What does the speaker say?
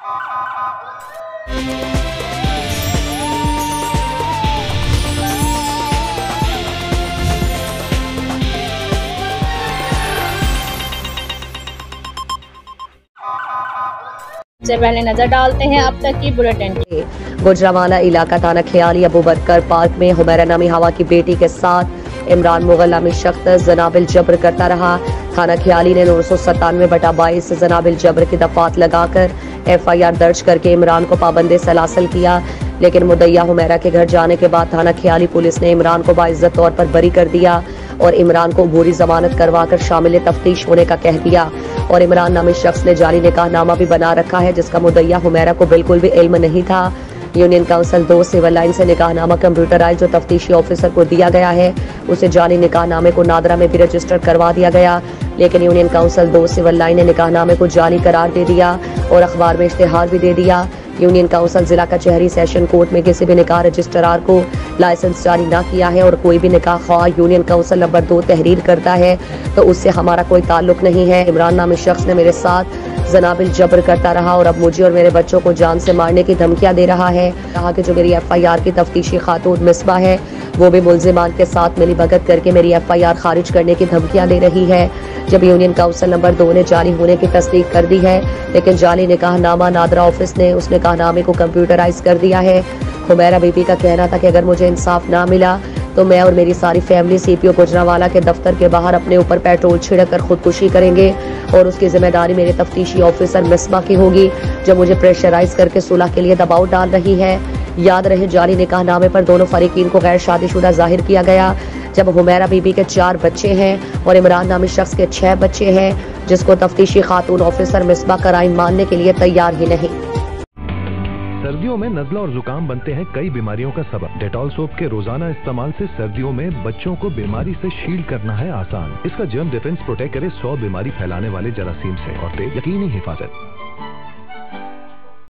से पहले नजर डालते हैं अब तक की बुलेटिन। गुजरावाला इलाका थाना ख्याली अबू बकर पार्क में हुमैरा नामी हवा की बेटी के साथ इमरान मुगल नामी शख्स जनाबिल जबर करता रहा। थाना ख्याली ने 997/22 जनाबिल जबर की दफात लगाकर FIR दर्ज करके इमरान को पाबंदे सलासल किया, लेकिन मुद्दइया हुमैरा के घर जाने के बाद थाना ख्याली पुलिस ने इमरान को बाइज्जत तौर पर बरी कर दिया और इमरान को अबूरी जमानत करवाकर शामिल तफ्तीश होने का कह दिया। और इमरान नामी शख्स ने जाली निकाहनामा भी बना रखा है, जिसका मुद्दइया हुमैरा को बिल्कुल भी इल्म नहीं था। यूनियन काउंसिल 2 सिविल लाइन से निकाहनामा कंप्यूटराइज जो तफ्तीशी ऑफिसर को दिया गया है, उसे जाली निकाहनामे को नादरा में भी रजिस्टर करवा दिया गया, लेकिन यूनियन काउंसिल 2 सिविल लाइन ने निकाहनामे को जाली करार दे दिया और अखबार में इश्तिहार भी दे दिया। यूनियन काउंसिल जिला कचहरी सेशन कोर्ट में किसी भी निकाह रजिस्ट्रार को लाइसेंस जारी न किया है और कोई भी निकाह ख्वाह यूनियन काउंसिल नंबर 2 तहरीर करता है तो उससे हमारा कोई ताल्लुक नहीं है। इमरान नामी शख्स ने मेरे साथ जनाबिल जबर करता रहा और अब मुझे और मेरे बच्चों को जान से मारने की धमकियां दे रहा है। कहा कि जो मेरी FIR की तफ्तीशी खातून मिसबा है वो भी मुल्जिमान के साथ मिली भगत करके मेरी FIR खारिज करने की धमकियां दे रही है। जब यूनियन काउंसिल नंबर 2 ने जारी होने की तस्दीक कर दी है, लेकिन जाली निकाहनामा नादरा ऑफिस ने उस निकाहनामे को कंप्यूटराइज कर दिया है। हुमैरा बीबी का कहना था कि अगर मुझे इंसाफ ना मिला तो मैं और मेरी सारी फैमिली CPO गुजरावाला के दफ्तर के बाहर अपने ऊपर पेट्रोल छिड़क कर खुदकुशी करेंगे और उसकी जिम्मेदारी मेरे तफ्तीशी ऑफिसर मिसबा की होगी, जो मुझे प्रेशराइज करके सुलह के लिए दबाव डाल रही है। याद रहे जाली निकाहनामे पर दोनों फरीकीन को गैर शादीशुदा जाहिर किया गया। जब हुमैरा बीबी के 4 बच्चे हैं और इमरान नामी शख्स के 6 बच्चे हैं, जिसको तफ्तीशी खातून ऑफिसर मिसबा कराइन मानने के लिए तैयार ही नहीं। सर्दियों में नज़ला और जुकाम बनते हैं कई बीमारियों का सबब। डेटॉल सोप के रोजाना इस्तेमाल से सर्दियों में बच्चों को बीमारी से शील्ड करना है आसान। इसका जर्म डिफेंस प्रोटेक्ट करे 100 बीमारी फैलाने वाले जरासीम से और दे यकीनी हिफाजत।